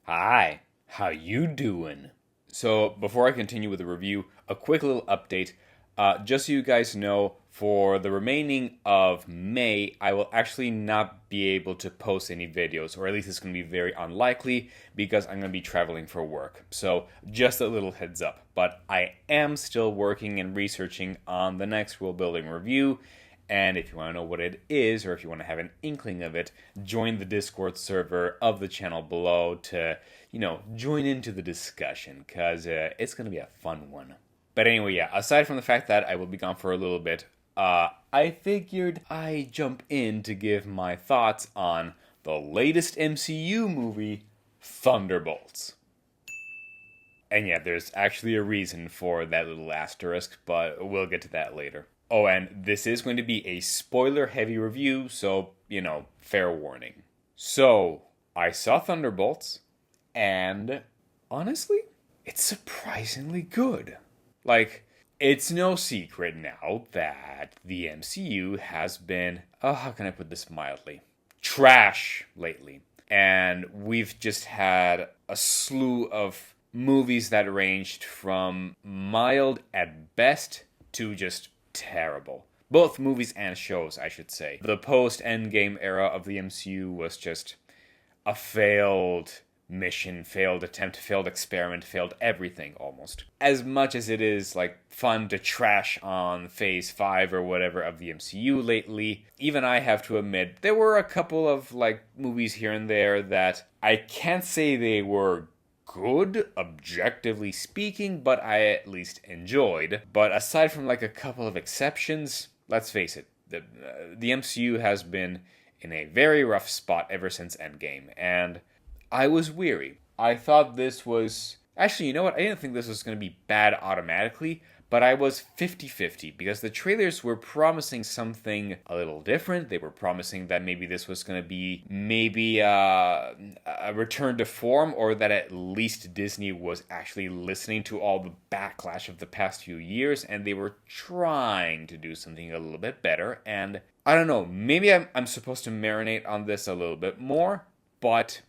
Hi, how you doing? So before I continue with the review, a quick little update. Just so you guys know, for the remaining of May, I will actually not be able to post any videos, or at least it's going to be very unlikely because I'm going to be traveling for work. So just a little heads up. But I am still working and researching on the next Worldbuilding review. And if you want to know what it is, or if you want to have an inkling of it, join the Discord server of the channel below to, join into the discussion, because it's going to be a fun one. But anyway, yeah, aside from the fact that I will be gone for a little bit, I figured I'd jump in to give my thoughts on the latest MCU movie, Thunderbolts. And yeah, there's actually a reason for that little asterisk, but we'll get to that later. Oh, and this is going to be a spoiler-heavy review, so, fair warning. So, I saw Thunderbolts, and honestly, it's surprisingly good. It's no secret now that the MCU has been, how can I put this mildly, trash lately. And we've just had a slew of movies that ranged from mild at best to just terrible. Both movies and shows, I should say. The post-Endgame era of the MCU was just a failed mission, failed attempt, failed experiment, failed everything almost. As much as it is fun to trash on Phase 5 or whatever of the MCU lately, even I have to admit there were a couple of movies here and there that I can't say they were good, objectively speaking, but I at least enjoyed. But aside from a couple of exceptions, let's face it, the MCU has been in a very rough spot ever since Endgame, and I was weary. I thought this was... Actually, you know what? I didn't think this was going to be bad automatically, but I was 50-50 because the trailers were promising something a little different. They were promising that maybe this was going to be a return to form, or that at least Disney was actually listening to all the backlash of the past few years and they were trying to do something a little bit better. And I don't know, maybe I'm supposed to marinate on this a little bit more, but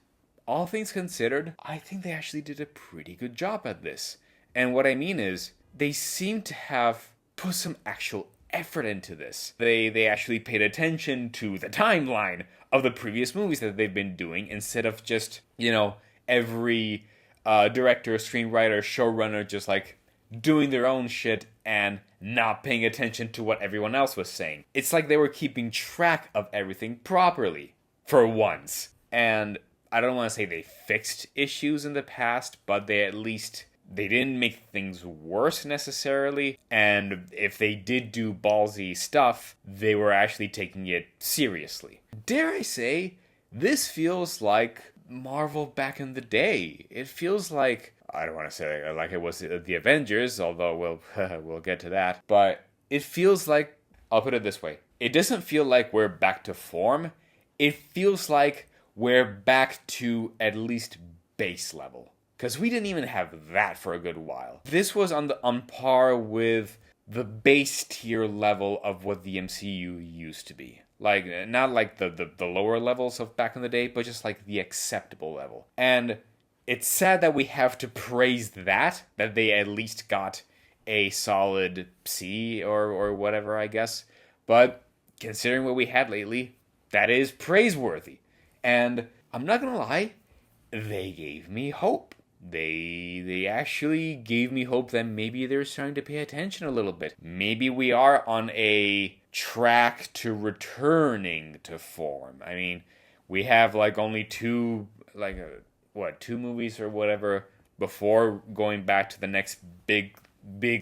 all things considered, I think they actually did a pretty good job at this. And what I mean is, they seem to have put some actual effort into this. They actually paid attention to the timeline of the previous movies that they've been doing, instead of just, every director, screenwriter, showrunner just doing their own shit and not paying attention to what everyone else was saying. It's like they were keeping track of everything properly, for once. And I don't want to say they fixed issues in the past, but they didn't make things worse necessarily, and if they did do ballsy stuff, they were actually taking it seriously. Dare I say, this feels like Marvel back in the day. It feels like, I don't want to say like it was the Avengers, although we'll get to that, but it feels like, I'll put it this way, it doesn't feel like we're back to form, it feels like we're back to at least base level. Because we didn't even have that for a good while. This was on par with the base tier level of what the MCU used to be. Not the lower levels of back in the day, but just the acceptable level. And it's sad that we have to praise that they at least got a solid C or whatever, I guess. But considering what we had lately, that is praiseworthy. And I'm not gonna lie, they gave me hope. They actually gave me hope that maybe they're starting to pay attention a little bit. Maybe we are on a track to returning to form. I mean, we have only two movies or whatever before going back to the next big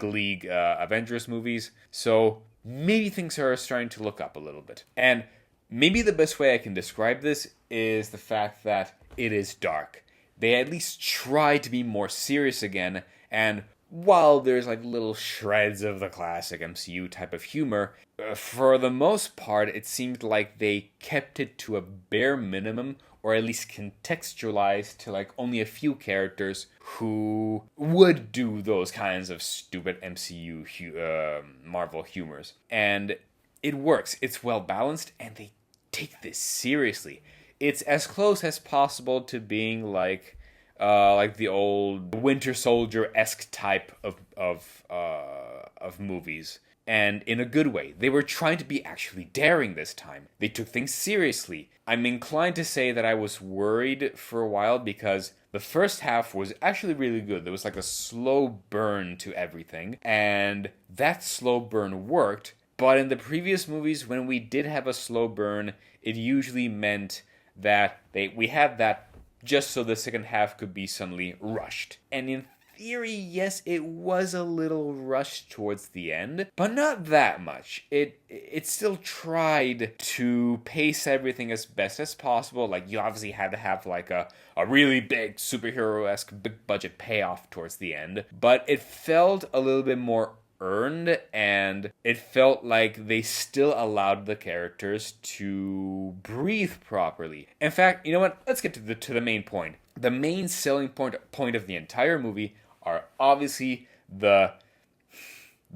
league Avengers movies. So maybe things are starting to look up a little bit. And maybe the best way I can describe this is the fact that it is dark. They at least try to be more serious again, and while there's little shreds of the classic MCU type of humor, for the most part it seemed like they kept it to a bare minimum, or at least contextualized to only a few characters who would do those kinds of stupid MCU Marvel humors. And it works, it's well balanced, and they take this seriously. It's as close as possible to being like the old Winter Soldier-esque type of movies. And in a good way. They were trying to be actually daring this time. They took things seriously. I'm inclined to say that I was worried for a while because the first half was actually really good. There was like a slow burn to everything, and that slow burn worked. But in the previous movies, when we did have a slow burn, it usually meant that we had that just so the second half could be suddenly rushed. And in theory, yes, it was a little rushed towards the end, but not that much. It still tried to pace everything as best as possible. Like, you obviously had to have like a really big superhero-esque big budget payoff towards the end, but it felt a little bit more earned, and it felt like they still allowed the characters to breathe properly. In fact, you know what? Let's get to the main point. The main selling point of the entire movie are obviously the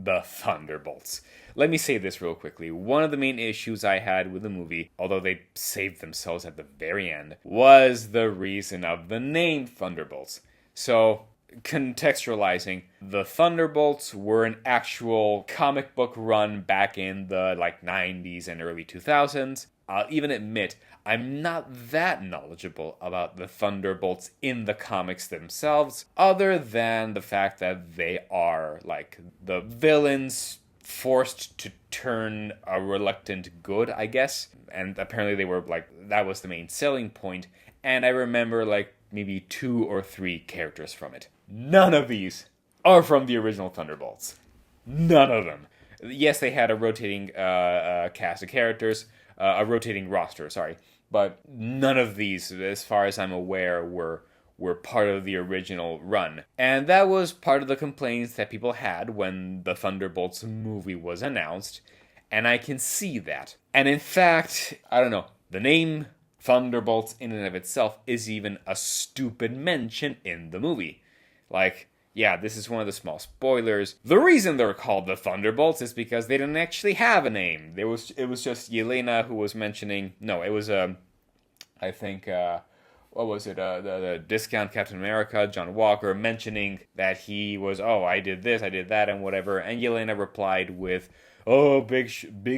Thunderbolts. Let me say this real quickly. One of the main issues I had with the movie, although they saved themselves at the very end, was the reason of the name Thunderbolts. So, contextualizing, the Thunderbolts were an actual comic book run back in the 90s and early 2000s. I'll even admit I'm not that knowledgeable about the Thunderbolts in the comics themselves, other than the fact that they are like the villains forced to turn a reluctant good, I guess. And apparently they were that was the main selling point. And I remember maybe 2 or 3 characters from it. None of these are from the original Thunderbolts. None of them. Yes, they had a rotating cast of characters, a rotating roster, sorry. But none of these, as far as I'm aware, were part of the original run. And that was part of the complaints that people had when the Thunderbolts movie was announced. And I can see that. And in fact, I don't know, the name Thunderbolts in and of itself is even a stupid mention in the movie. Yeah, this is one of the small spoilers. The reason they're called the Thunderbolts is because they didn't actually have a name. It was just Yelena who was mentioning. No, it was I think what was it? The discount Captain America, John Walker, mentioning that he was I did this, I did that, and whatever. And Yelena replied with, "Oh, big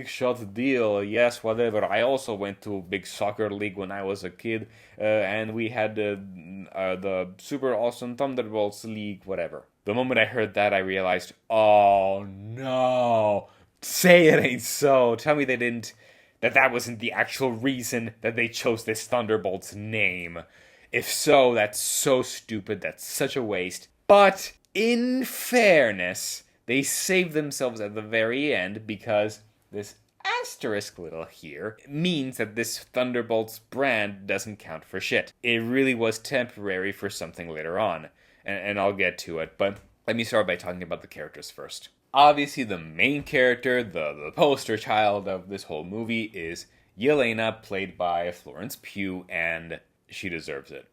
shot deal. Yes, whatever. I also went to a big soccer league when I was a kid, and we had the super awesome Thunderbolts league, whatever." The moment I heard that, I realized, oh no, say it ain't so. Tell me that wasn't the actual reason that they chose this Thunderbolts name. If so, that's so stupid. That's such a waste. But in fairness, they saved themselves at the very end because this asterisk little here means that this Thunderbolts brand doesn't count for shit. It really was temporary for something later on, and I'll get to it, but let me start by talking about the characters first. Obviously, the main character, the poster child of this whole movie is Yelena, played by Florence Pugh, and she deserves it.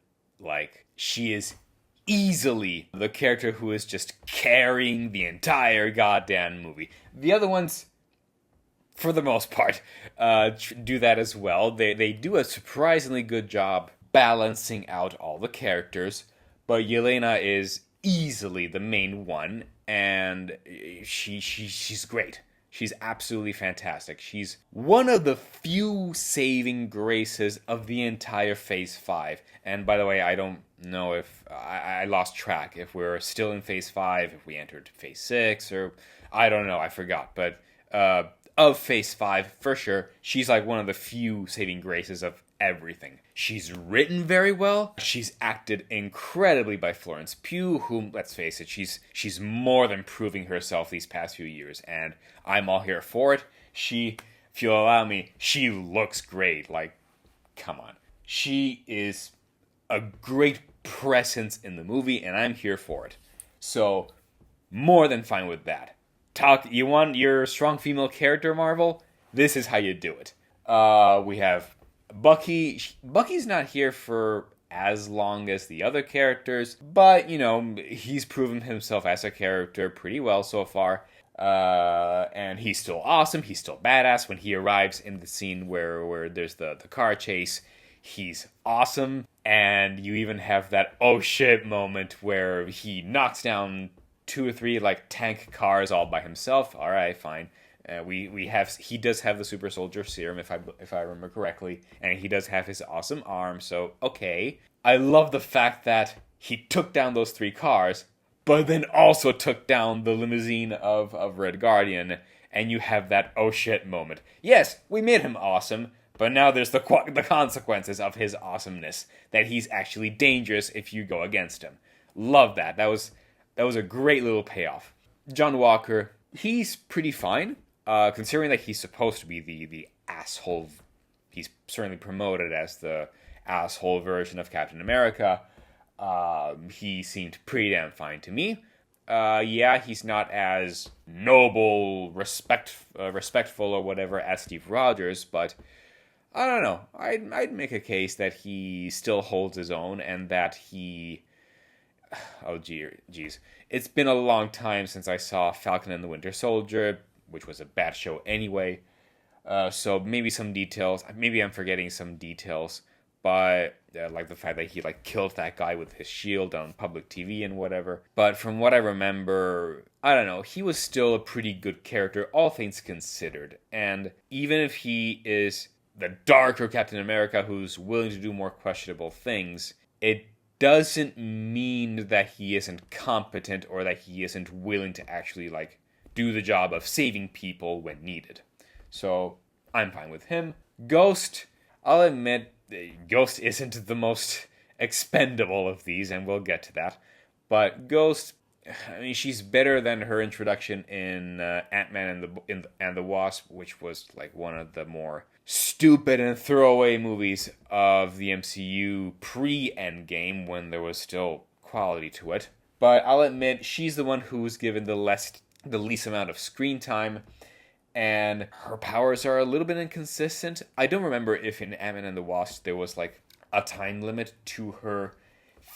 She is easily the character who is just carrying the entire goddamn movie. The other ones, for the most part, do that as well. They do a surprisingly good job balancing out all the characters, but Yelena is easily the main one, and she's great. She's absolutely fantastic. She's one of the few saving graces of the entire Phase 5. And by the way, I don't know if I lost track if we're still in Phase 5, if we entered Phase 6, or I don't know, I forgot. But of Phase 5, for sure, she's one of the few saving graces of everything. She's written very well. She's acted incredibly by Florence Pugh, whom, let's face it, she's more than proving herself these past few years, and I'm all here for it. If you'll allow me, she looks great. Come on. She is a great presence in the movie, and I'm here for it. So, more than fine with that. You want your strong female character, Marvel? This is how you do it. We have Bucky. Bucky's not here for as long as the other characters, but, he's proven himself as a character pretty well so far. And he's still awesome. He's still badass. When he arrives in the scene where there's the car chase, he's awesome. And you even have that oh shit moment where he knocks down 2 or 3 like tank cars all by himself. All right, fine. He does have the super soldier serum if I remember correctly, and he does have his awesome arm. So okay, I love the fact that he took down those 3 cars, but then also took down the limousine of Red Guardian, and you have that oh shit moment. Yes, we made him awesome, but now there's the consequences of his awesomeness, that he's actually dangerous if you go against him. Love that. That was a great little payoff. John Walker, he's pretty fine, considering that he's supposed to be the asshole. He's certainly promoted as the asshole version of Captain America. He seemed pretty damn fine to me. Yeah, he's not as noble, respectful or whatever as Steve Rogers, but I don't know. I'd make a case that he still holds his own, and that he... Oh, geez. It's been a long time since I saw Falcon and the Winter Soldier, which was a bad show anyway. So maybe some details. Maybe I'm forgetting some details. But like the fact that he like killed that guy with his shield on public TV and whatever. But from what I remember, I don't know, he was still a pretty good character, all things considered. And even if he is the darker Captain America who's willing to do more questionable things, it doesn't mean that he isn't competent or that he isn't willing to actually like do the job of saving people when needed. So I'm fine with him. Ghost, I'll admit, Ghost isn't the most expendable of these, and we'll get to that. But Ghost, I mean, she's better than her introduction in Ant-Man and the Wasp, which was like one of the more stupid and throwaway movies of the MCU pre-Endgame, when there was still quality to it. But I'll admit, she's the one who's given the least amount of screen time, and her powers are a little bit inconsistent. I don't remember if in Ant-Man and the Wasp there was like a time limit to her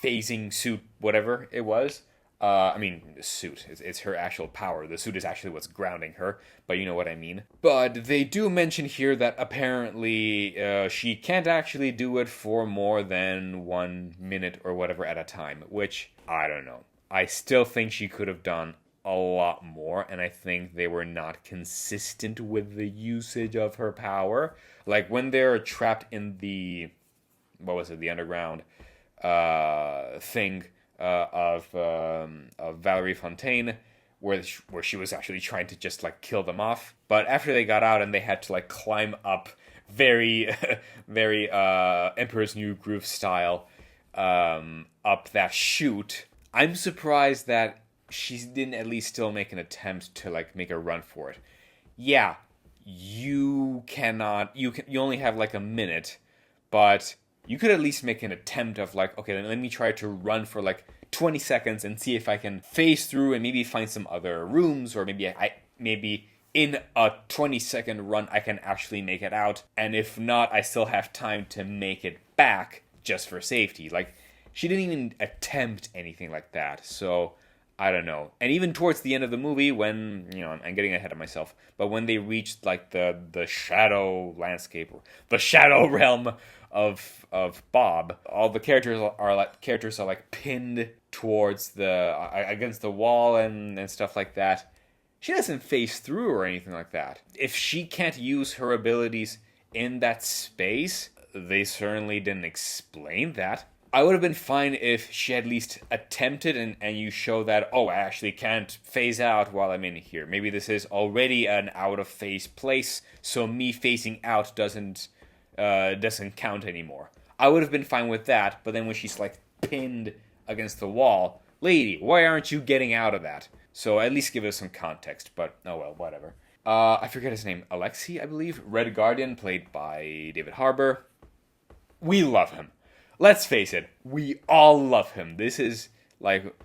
phasing suit, whatever it was. I mean, the suit. It's her actual power. The suit is actually what's grounding her, but you know what I mean. But they do mention here that apparently she can't actually do it for more than 1 minute or whatever at a time, which, I don't know. I still think she could have done a lot more, and I think they were not consistent with the usage of her power. Like, when they're trapped in the... what was it? The underground thing... of Valerie Fontaine, where she was actually trying to just like kill them off. But after they got out and they had to like climb up very Emperor's New Groove style up that chute, I'm surprised that she didn't at least still make an attempt to like make a run for it. Yeah, you only have like a minute, but you could at least make an attempt of like, okay, let me try to run for like 20 seconds and see if I can phase through and maybe find some other rooms, or maybe in a 20-second run I can actually make it out, and if not, I still have time to make it back just for safety. Like, she didn't even attempt anything like that, so I don't know. And even towards the end of the movie, when, you know, I'm getting ahead of myself, but when they reached like the shadow landscape, or the shadow realm of Bob, all the characters are like pinned towards against the wall and stuff like that. She doesn't phase through or anything like that. If she can't use her abilities in that space, they certainly didn't explain that. I would have been fine if she at least attempted and you show that, oh, I actually can't phase out while I'm in here. Maybe this is already an out of phase place, so me phasing out doesn't count anymore. I would have been fine with that, but then when she's like pinned against the wall, lady, why aren't you getting out of that? So at least give us some context, but oh well, whatever. I forget his name, Alexei, I believe. Red Guardian, played by David Harbour. We love him. Let's face it, we all love him. This is like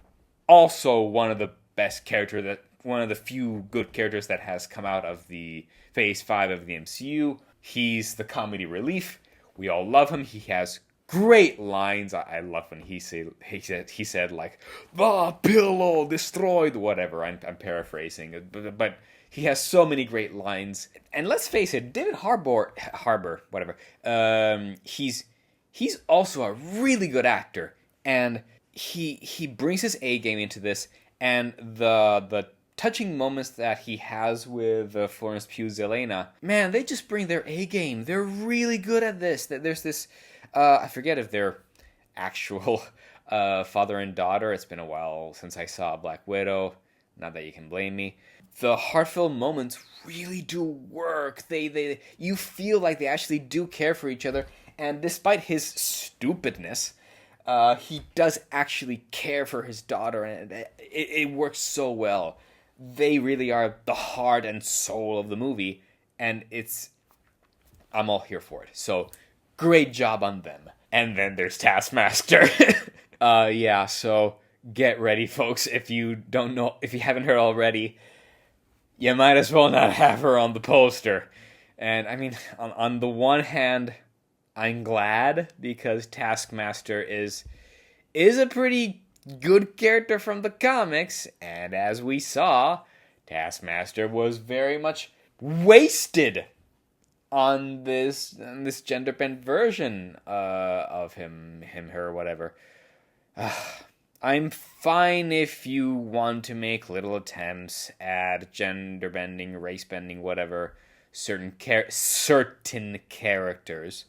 also one of the best characters, one of the few good characters that has come out of the Phase 5 of the MCU. He's the comedy relief. We all love him. He has great lines. I love when he said like, the pillow destroyed, whatever. I'm paraphrasing, but he has so many great lines. And let's face it, David Harbour, whatever. he's also a really good actor, and he brings his A game into this, and the touching moments that he has with Florence Pugh's Yelena, man, they just bring their A game. They're really good at this. There's this, I forget if they're actual father and daughter. It's been a while since I saw Black Widow. Not that you can blame me. The heartfelt moments really do work. You feel like they actually do care for each other, and despite his stupidness, he does actually care for his daughter, and it works so well. They really are the heart and soul of the movie, and I'm all here for it. So, great job on them. And then there's Taskmaster. Yeah, so get ready, folks. If you haven't heard already, you might as well not have her on the poster. And I mean, on the one hand, I'm glad, because Taskmaster is a pretty good character from the comics, and as we saw, Taskmaster was very much wasted on this gender bent version of him, her, whatever. I'm fine if you want to make little attempts at gender bending, race bending, whatever, certain characters,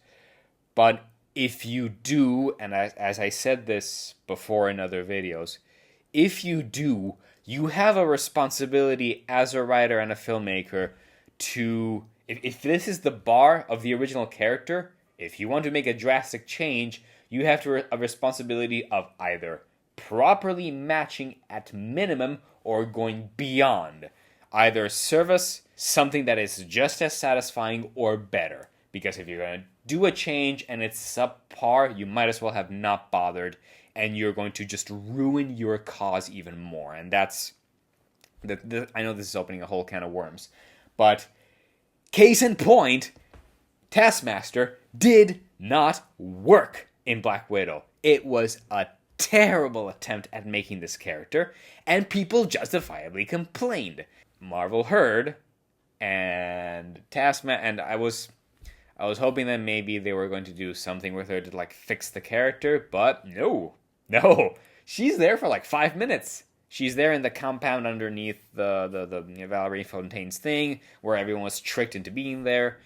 but if you do, and as I said this before in other videos, if you do, you have a responsibility as a writer and a filmmaker to, if this is the bar of the original character, if you want to make a drastic change, you have a responsibility of either properly matching at minimum or going beyond. Either service something that is just as satisfying or better. Because if you're going to do a change and it's subpar, you might as well have not bothered, and you're going to just ruin your cause even more. And that's... I know this is opening a whole can of worms, but case in point, Taskmaster did not work in Black Widow. It was a terrible attempt at making this character, and people justifiably complained. Marvel heard, and and I was hoping that maybe they were going to do something with her to like fix the character, but no, she's there for like 5 minutes. She's there in the compound underneath the Valerie Fontaine's thing, where everyone was tricked into being there,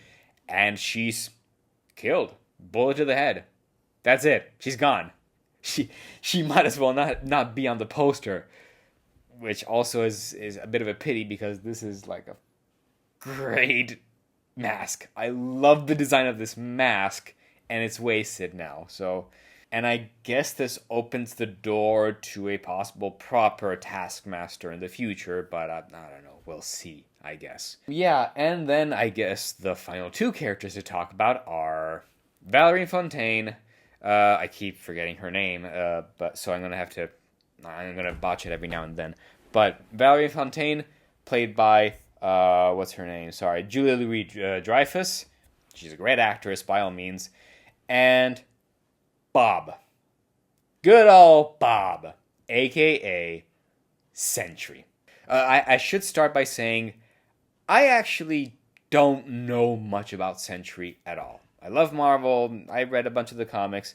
and she's killed. Bullet to the head. That's it. She's gone. She might as well not be on the poster, which also is a bit of a pity, because this is like a great mask. I love the design of this mask, and it's wasted now. So, and I guess this opens the door to a possible proper Taskmaster in the future, but I don't know. We'll see, I guess. Yeah, and then I guess the final two characters to talk about are Valerie Fontaine. I keep forgetting her name, but so I'm gonna botch it every now and then. But Valerie Fontaine, played by what's her name? Sorry, Julia Louis-Dreyfus. She's a great actress by all means, and Bob, good old Bob, aka Sentry. I should start by saying I actually don't know much about Sentry at all. I love Marvel. I read a bunch of the comics.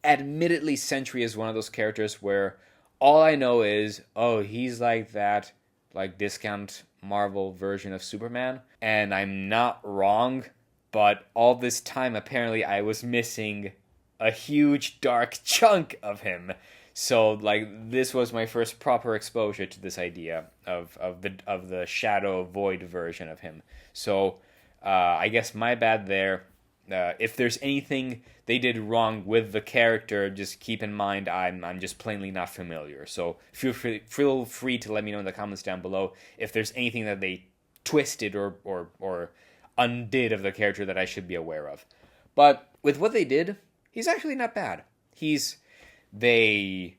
Admittedly, Sentry is one of those characters where all I know is, oh, he's like that, like discount Marvel version of Superman. And I'm not wrong, but all this time, apparently, I was missing a huge dark chunk of him. So, like, this was my first proper exposure to this idea of the Shadow Void version of him. So, I guess my bad there. If there's anything they did wrong with the character, just keep in mind I'm just plainly not familiar. So feel free to let me know in the comments down below if there's anything that they twisted or undid of the character that I should be aware of. But with what they did, he's actually not bad. They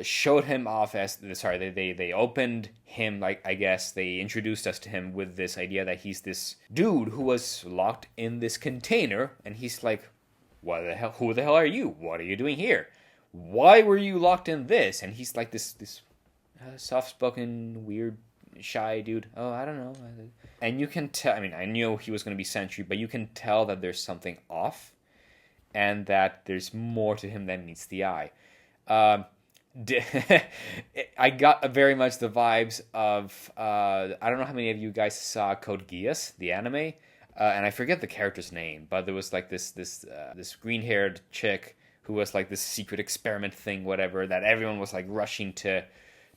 showed him off as they opened him, like, I guess they introduced us to him with this idea that he's this dude who was locked in this container, and he's like, who the hell are you? What are you doing here? Why were you locked in this? And he's like this soft-spoken, weird, shy dude. Oh, I don't know. And you can tell, I mean, I knew he was going to be Sentry, but you can tell that there's something off. and that there's more to him than meets the eye. Um, I got very much the vibes of I don't know how many of you guys saw Code Geass, the anime, and I forget the character's name, but there was like this green-haired chick who was like this secret experiment thing, whatever, that everyone was like rushing to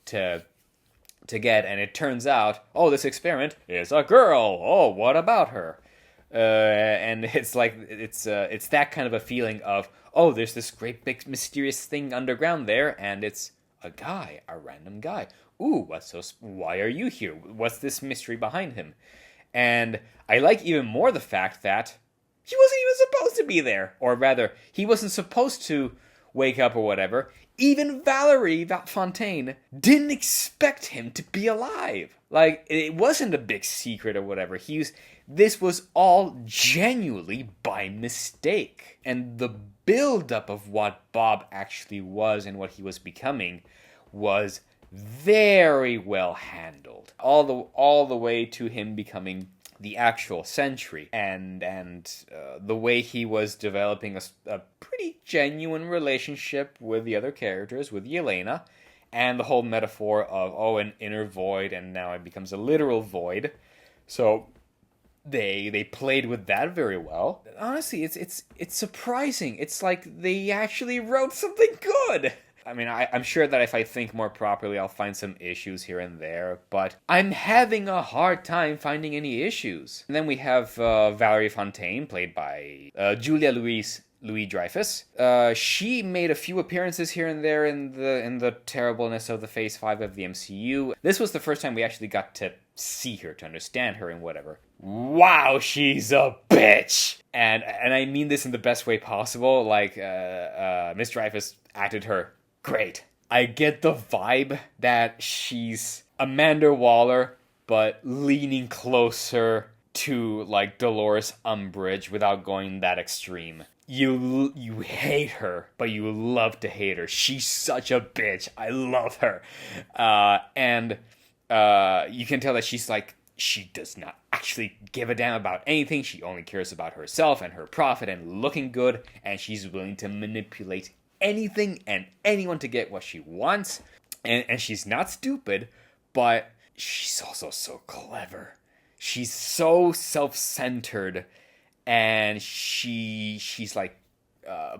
get, and it turns out, oh, this experiment is a girl. Oh, what about her? And it's like it's that kind of a feeling of, oh, there's this great big mysterious thing underground there, and it's a guy, a random guy. Ooh, why are you here? What's this mystery behind him? And I like even more the fact that he wasn't even supposed to be there, or rather, he wasn't supposed to wake up or whatever. Even Valerie Fontaine didn't expect him to be alive. Like, it wasn't a big secret or whatever. This was all genuinely by mistake. And the buildup of what Bob actually was and what he was becoming was very well handled. All the way to him becoming the actual Sentry, and the way he was developing a pretty genuine relationship with the other characters, with Yelena, and the whole metaphor of, oh, an inner void, and now it becomes a literal void. So they played with that very well. Honestly, it's surprising. It's like they actually wrote something good. I mean, I'm sure that if I think more properly, I'll find some issues here and there, but I'm having a hard time finding any issues. And then we have Valerie Fontaine, played by Julia Louis-Dreyfus. She made a few appearances here and there in the terribleness of the Phase 5 of the MCU. This was the first time we actually got to see her, to understand her and whatever. Wow, she's a bitch! And I mean this in the best way possible. Like, Miss Dreyfus acted her great. I get the vibe that she's Amanda Waller, but leaning closer to, like, Dolores Umbridge without going that extreme. You hate her, but you love to hate her. She's such a bitch. I love her. And you can tell that she's like, she does not actually give a damn about anything. She only cares about herself and her profit and looking good, and she's willing to manipulate anything and anyone to get what she wants. And she's not stupid, but she's also so clever. She's so self-centered, and she's like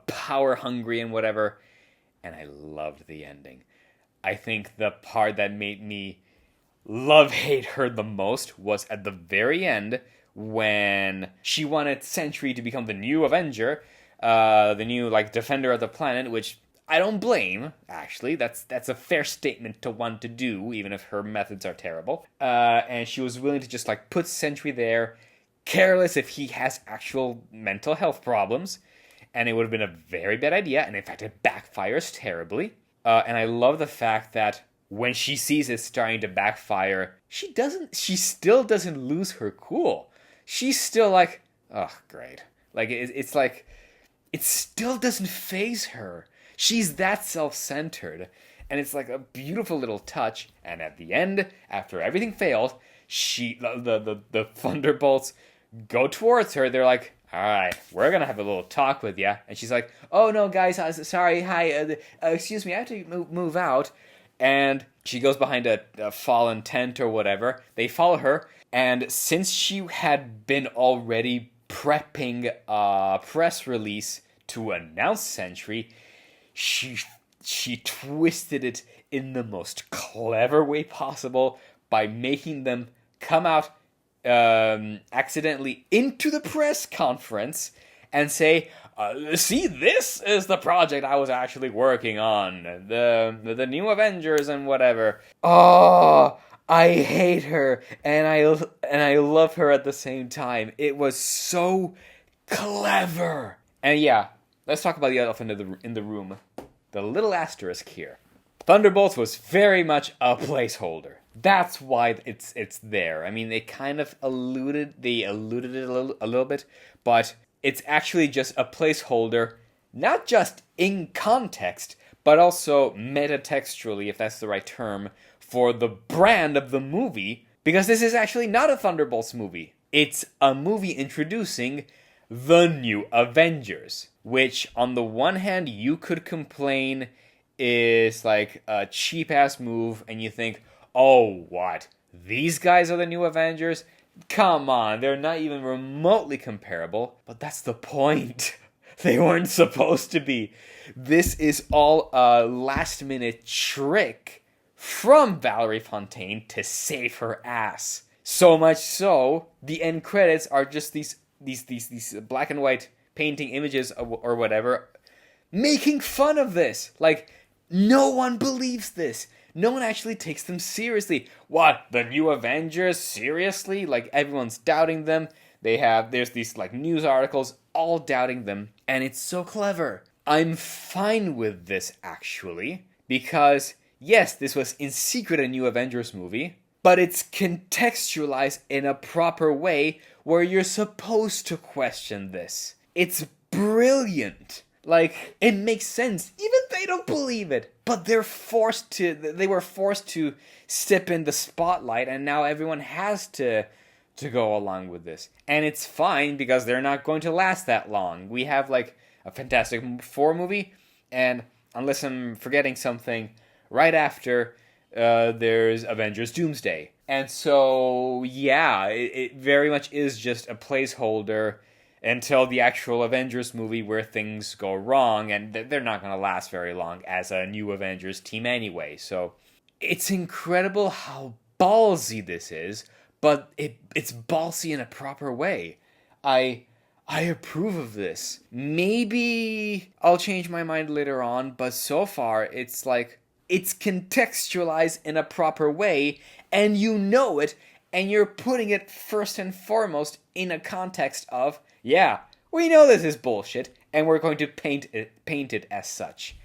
power hungry and whatever. And I loved the ending. I think the part that made me hate her the most was at the very end, when she wanted Sentry to become the new Avenger, the new, like, defender of the planet, which I don't blame, actually. That's a fair statement to want to do, even if her methods are terrible. And she was willing to just, like, put Sentry there, careless if he has actual mental health problems. And it would have been a very bad idea, and in fact it backfires terribly. And I love the fact that when she sees it starting to backfire, she still doesn't lose her cool. She's still like, oh, great. Like, it's like, it still doesn't faze her. She's that self-centered. And it's like a beautiful little touch. And at the end, after everything failed, the Thunderbolts go towards her. They're like, all right, we're going to have a little talk with you. And she's like, oh, no, guys, sorry, hi, excuse me, I have to move out. And she goes behind a fallen tent or whatever. They follow her. And since she had been already prepping a press release to announce Sentry, she twisted it in the most clever way possible by making them come out accidentally into the press conference and say, see, this is the project I was actually working on, the new Avengers and whatever. Oh, I hate her, and I love her at the same time. It was so clever. And yeah, let's talk about the elephant in the room. The little asterisk here. Thunderbolts was very much a placeholder. That's why it's there. I mean, they kind of alluded it a little bit, but it's actually just a placeholder, not just in context, but also metatextually, if that's the right term, for the brand of the movie, because this is actually not a Thunderbolts movie. It's a movie introducing the new Avengers. which on the one hand you could complain is like a cheap ass move, and you think, oh, what? These guys are the new Avengers? Come on, they're not even remotely comparable. But that's the point. They weren't supposed to be. This is all a last minute trick from Valerie Fontaine to save her ass. So much so, the end credits are just these black and white painting images or whatever, making fun of this. Like, no one believes this. No one actually takes them seriously. What? The new Avengers? Seriously? Like, everyone's doubting them. There's these, like, news articles all doubting them. And it's so clever. I'm fine with this, actually. Because, yes, this was in secret a new Avengers movie. But it's contextualized in a proper way where you're supposed to question this. It's brilliant. Like, it makes sense. Even they don't believe it. But they were forced to step in the spotlight, and now everyone has to go along with this. And it's fine, because they're not going to last that long. We have, like, a Fantastic Four movie, and unless I'm forgetting something, right after, there's Avengers Doomsday. And so, yeah, it very much is just a placeholder until the actual Avengers movie where things go wrong, and they're not going to last very long as a new Avengers team anyway. So it's incredible how ballsy this is, but it's ballsy in a proper way. I approve of this. Maybe I'll change my mind later on, but so far it's like, it's contextualized in a proper way, and you know it, and you're putting it first and foremost in a context of, yeah, we know this is bullshit, and we're going to paint it as such.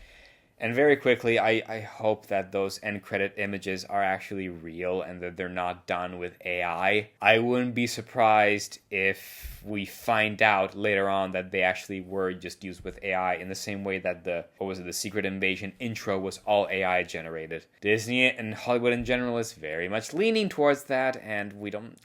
And very quickly, I hope that those end credit images are actually real and that they're not done with AI. I wouldn't be surprised if we find out later on that they actually were just used with AI in the same way that the Secret Invasion intro was all AI generated. Disney and Hollywood in general is very much leaning towards that, and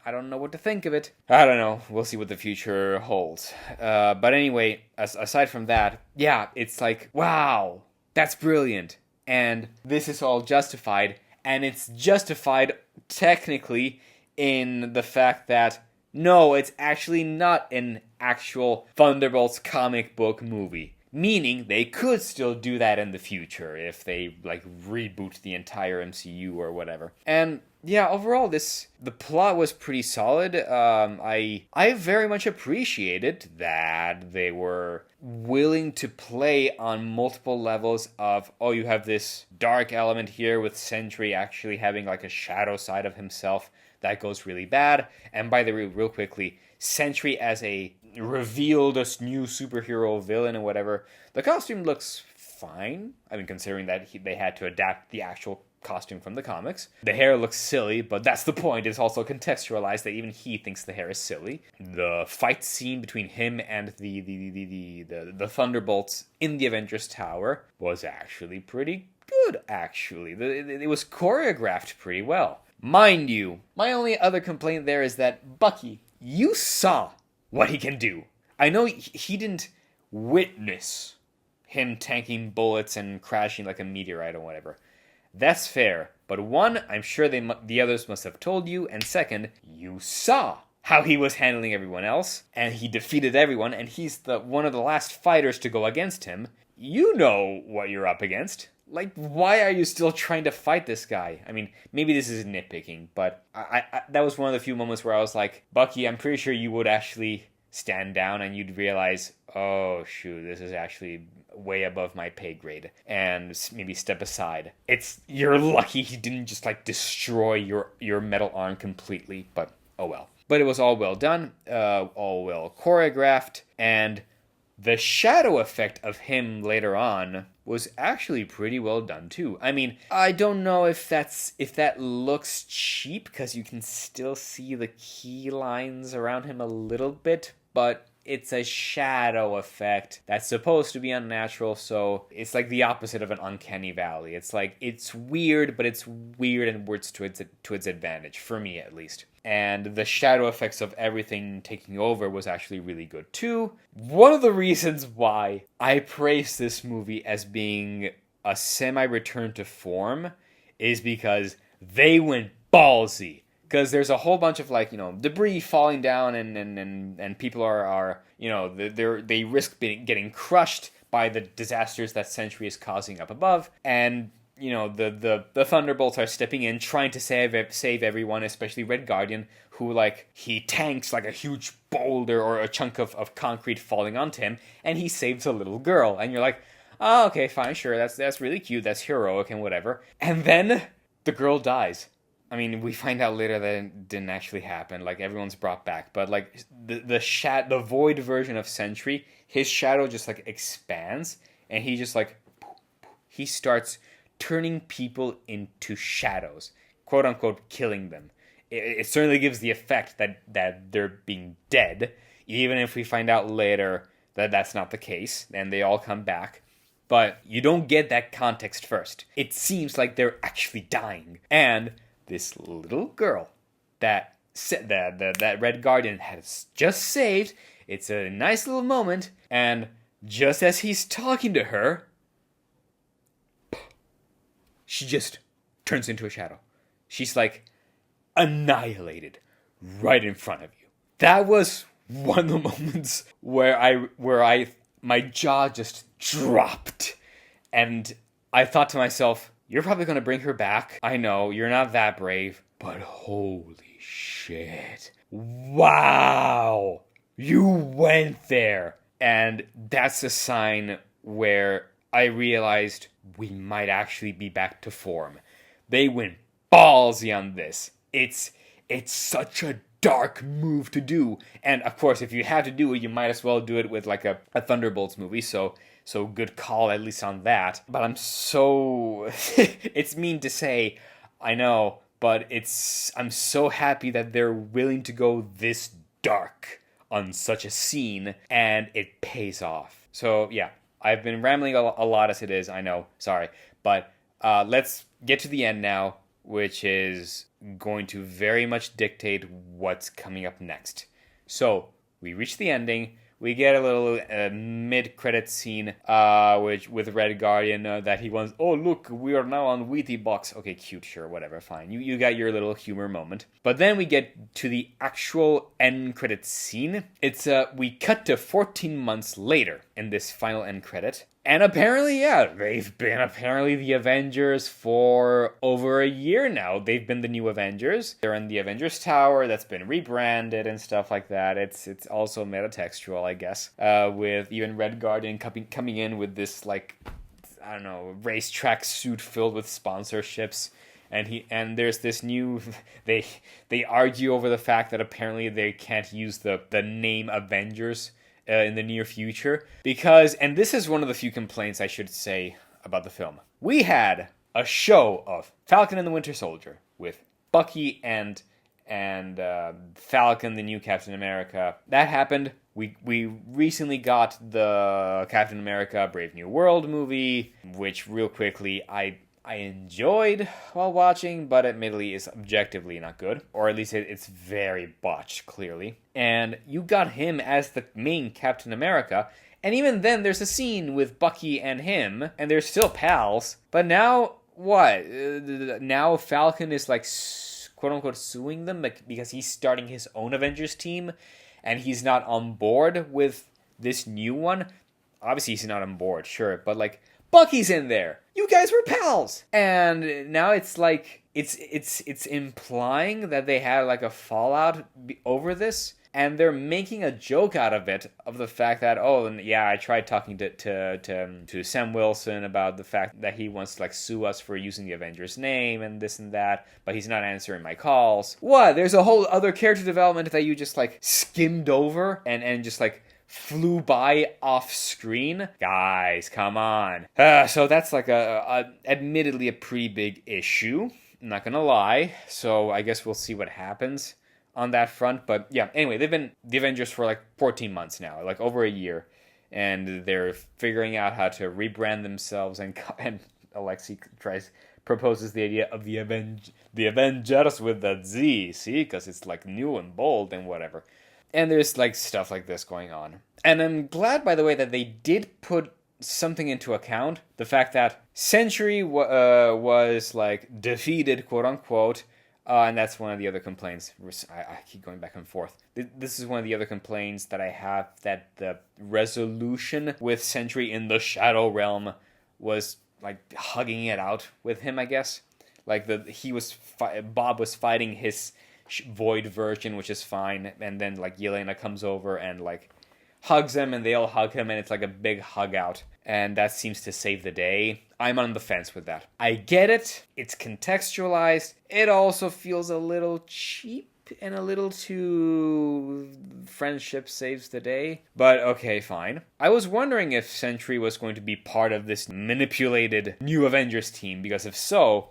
I don't know what to think of it. I don't know. We'll see what the future holds. But anyway, aside from that, yeah, it's like, wow. That's brilliant. And this is all justified. And it's justified technically in the fact that, no, it's actually not an actual Thunderbolts comic book movie. Meaning they could still do that in the future if they, like, reboot the entire MCU or whatever. And yeah, overall, the plot was pretty solid. I very much appreciated that they were willing to play on multiple levels of, oh, you have this dark element here with Sentry actually having like a shadow side of himself that goes really bad. And by the way, real quickly, Sentry as a revealed a new superhero villain or whatever, the costume looks fine. I mean, considering that they had to adapt the actual costume from the comics. The hair looks silly, but that's the point. It's also contextualized that even he thinks the hair is silly. The fight scene between him and the Thunderbolts in the Avengers Tower was actually pretty good, actually. It was choreographed pretty well. Mind you, my only other complaint there is that, Bucky, you saw what he can do. I know he didn't witness him tanking bullets and crashing like a meteorite or whatever. That's fair, but one, I'm sure the others must have told you, and second, you saw how he was handling everyone else, and he defeated everyone, and he's one of the last fighters to go against him. You know what you're up against. Like, why are you still trying to fight this guy? I mean, maybe this is nitpicking, but I that was one of the few moments where I was like, Bucky, I'm pretty sure you would actually stand down and you'd realize, oh shoot, this is actually way above my pay grade, and maybe step aside. You're lucky he didn't just like destroy your metal arm completely, but oh well. But it was all well done, all well choreographed, and the shadow effect of him later on was actually pretty well done too. I mean, I don't know if that looks cheap, because you can still see the key lines around him a little bit, but it's a shadow effect that's supposed to be unnatural, so it's like the opposite of an uncanny valley. It's like, it's weird, but it's weird and works to its advantage, for me at least. And the shadow effects of everything taking over was actually really good too. One of the reasons why I praise this movie as being a semi-return to form is because they went ballsy. Because there's a whole bunch of, like, debris falling down, and people are they risk getting crushed by the disasters that Sentry is causing up above. And the Thunderbolts are stepping in, trying to save everyone, especially Red Guardian, who, like, he tanks like a huge boulder or a chunk of concrete falling onto him, and he saves a little girl. And you're like, oh, okay, fine, sure, that's really cute, that's heroic and whatever. And then the girl dies. I mean, we find out later that it didn't actually happen. Like, everyone's brought back, but like the void version of Sentry, his shadow just like expands, and he just like he starts turning people into shadows, quote unquote, killing them. It certainly gives the effect that they're being dead, even if we find out later that that's not the case, and they all come back. But you don't get that context first. It seems like they're actually dying, and this little girl that Red Guardian has just saved. It's a nice little moment, and just as he's talking to her, she just turns into a shadow. She's like annihilated right in front of you. That was one of the moments where my jaw just dropped, and I thought to myself, you're probably going to bring her back. I know, you're not that brave. But holy shit. Wow. You went there. And that's a sign where I realized we might actually be back to form. They went ballsy on this. It's such a dark move to do. And of course, if you have to do it, you might as well do it with like a Thunderbolts movie. So good call, at least on that. But I'm so... it's mean to say, I know, but I'm so happy that they're willing to go this dark on such a scene, and it pays off. So yeah, I've been rambling a lot as it is, I know, sorry. But let's get to the end now, which is going to very much dictate what's coming up next. So, we reach the ending. We get a little mid-credit scene, which with Red Guardian that he wants. Oh, look, we are now on Wheatie Box. Okay, cute, sure, whatever, fine. You got your little humor moment. But then we get to the actual end credit scene. It's we cut to 14 months later in this final end credit. And apparently, yeah, they've been apparently the Avengers for over a year now. They've been the new Avengers. They're in the Avengers Tower that's been rebranded and stuff like that. It's also metatextual, I guess, with even Red Guardian coming in with this, like, I don't know, racetrack suit filled with sponsorships. And there's this new, they argue over the fact that apparently they can't use the name Avengers in the near future, because, and this is one of the few complaints I should say about the film, we had a show of Falcon and the Winter Soldier with Bucky and Falcon, the new Captain America. That happened. We recently got the Captain America Brave New World movie, which real quickly I enjoyed while watching, but admittedly is objectively not good. Or at least it's very botched, clearly. And you got him as the main Captain America, and even then there's a scene with Bucky and him, and they're still pals. But now, what? Now Falcon is like, quote-unquote, suing them because he's starting his own Avengers team, and he's not on board with this new one. Obviously he's not on board, sure, but like, Bucky's in there. You guys were pals. And now it's like, it's implying that they had like a fallout over this, and they're making a joke out of it, of the fact that, oh, yeah, I tried talking to Sam Wilson about the fact that he wants to like sue us for using the Avengers name and this and that, but he's not answering my calls. What? There's a whole other character development that you just like skimmed over and just like flew by off screen? Guys, come on. So that's like admittedly a pretty big issue. I'm not gonna lie. So I guess we'll see what happens. on that front. But yeah, anyway, they've been the Avengers for like 14 months now, like over a year. And they're figuring out how to rebrand themselves. And Alexei proposes the idea of the Avengers with that Z, see? Because it's like new and bold and whatever. And there's like stuff like this going on. And I'm glad, by the way, that they did put something into account. The fact that Sentry was like defeated, quote unquote. And that's one of the other complaints. I keep going back and forth. This is one of the other complaints that I have, that the resolution with Sentry in the Shadow Realm was like hugging it out with him, I guess. Like Bob was fighting his Void version, which is fine, and then like Yelena comes over and like hugs him, and they all hug him, and it's like a big hug out, and that seems to save the day. I'm on the fence with that. I get it, it's contextualized, it also feels a little cheap and a little too friendship saves the day, but okay, fine. I was wondering if Sentry was going to be part of this manipulated new Avengers team, because if so,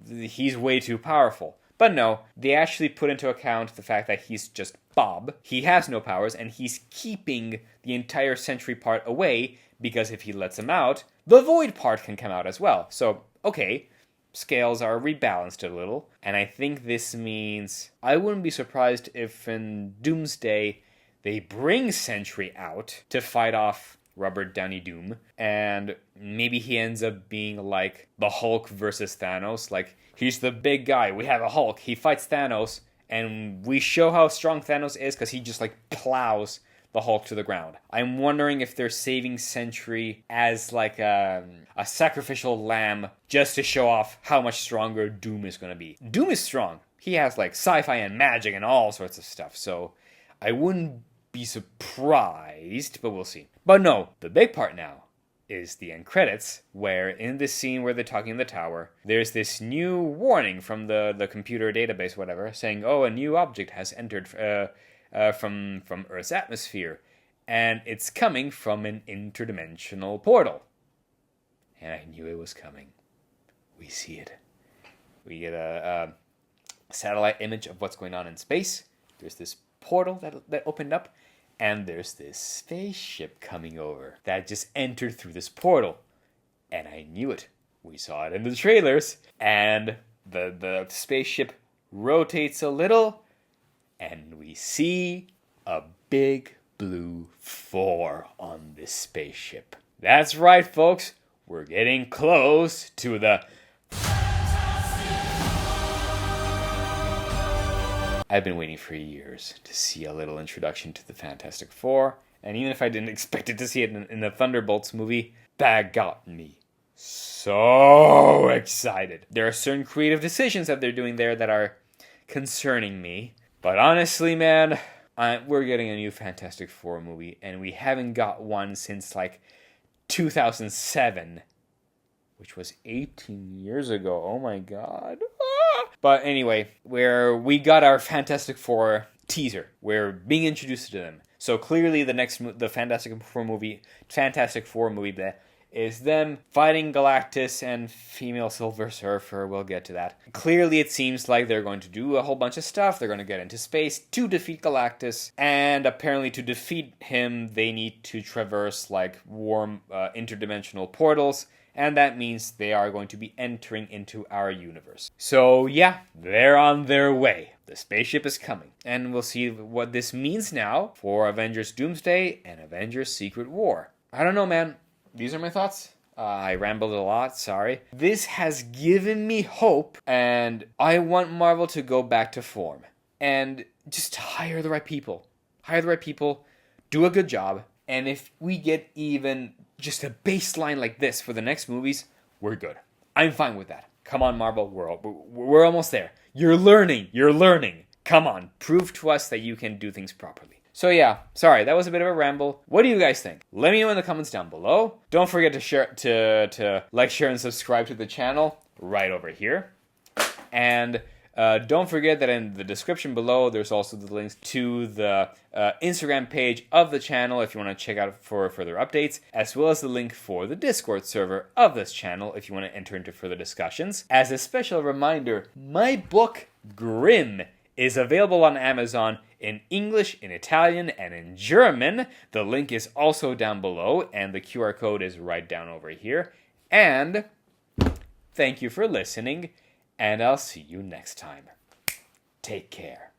he's way too powerful. But no, they actually put into account the fact that he's just Bob. He has no powers, and he's keeping the entire Sentry part away, because if he lets him out, the Void part can come out as well. So, okay, scales are rebalanced a little, and I think this means I wouldn't be surprised if in Doomsday they bring Sentry out to fight off Robert Downey Doom, and maybe he ends up being like the Hulk versus Thanos. Like, he's the big guy, we have a Hulk, he fights Thanos, and we show how strong Thanos is because he just like plows the Hulk to the ground. I'm wondering if they're saving Sentry as like a sacrificial lamb just to show off how much stronger Doom is going to be. Doom is strong. He has like sci-fi and magic and all sorts of stuff, so I wouldn't be surprised, but we'll see. But no, the big part now is the end credits, where in this scene where they're talking in the tower, there's this new warning from the computer database, whatever, saying, oh, a new object has entered from Earth's atmosphere, and it's coming from an interdimensional portal. And I knew it was coming. We see it. We get a satellite image of what's going on in space. There's this portal that opened up, and there's this spaceship coming over that just entered through this portal. And I knew it. We saw it in the trailers. And the spaceship rotates a little, and we see a big blue 4 on this spaceship. That's right, folks. We're getting close to the... I've been waiting for years to see a little introduction to the Fantastic Four, and even if I didn't expect to see it in the Thunderbolts movie, that got me so excited. There are certain creative decisions that they're doing there that are concerning me, but honestly, man, we're getting a new Fantastic Four movie, and we haven't got one since like 2007, which was 18 years ago. Oh my god. But anyway, where we got our Fantastic Four teaser. We're being introduced to them. So clearly the Fantastic Four movie is them fighting Galactus and female Silver Surfer. We'll get to that. Clearly it seems like they're going to do a whole bunch of stuff. They're going to get into space to defeat Galactus. And apparently to defeat him, they need to traverse like warm interdimensional portals. And that means they are going to be entering into our universe. So yeah, they're on their way. The spaceship is coming. And we'll see what this means now for Avengers Doomsday and Avengers Secret War. I don't know, man. These are my thoughts. I rambled a lot, sorry. This has given me hope, and I want Marvel to go back to form. And just hire the right people. Hire the right people, do a good job, and if we get even just a baseline like this for the next movies, we're good. I'm fine with that. Come on, Marvel, we're almost there. You're learning. Come on, prove to us that you can do things properly. So yeah, sorry, that was a bit of a ramble. What do you guys think? Let me know in the comments down below. Don't forget to share, to like, share, and subscribe to the channel right over here. And don't forget that in the description below, there's also the links to the Instagram page of the channel if you want to check out for further updates, as well as the link for the Discord server of this channel if you want to enter into further discussions. As a special reminder, my book, Grimm, is available on Amazon in English, in Italian, and in German. The link is also down below, and the QR code is right down over here. And thank you for listening, and I'll see you next time. Take care.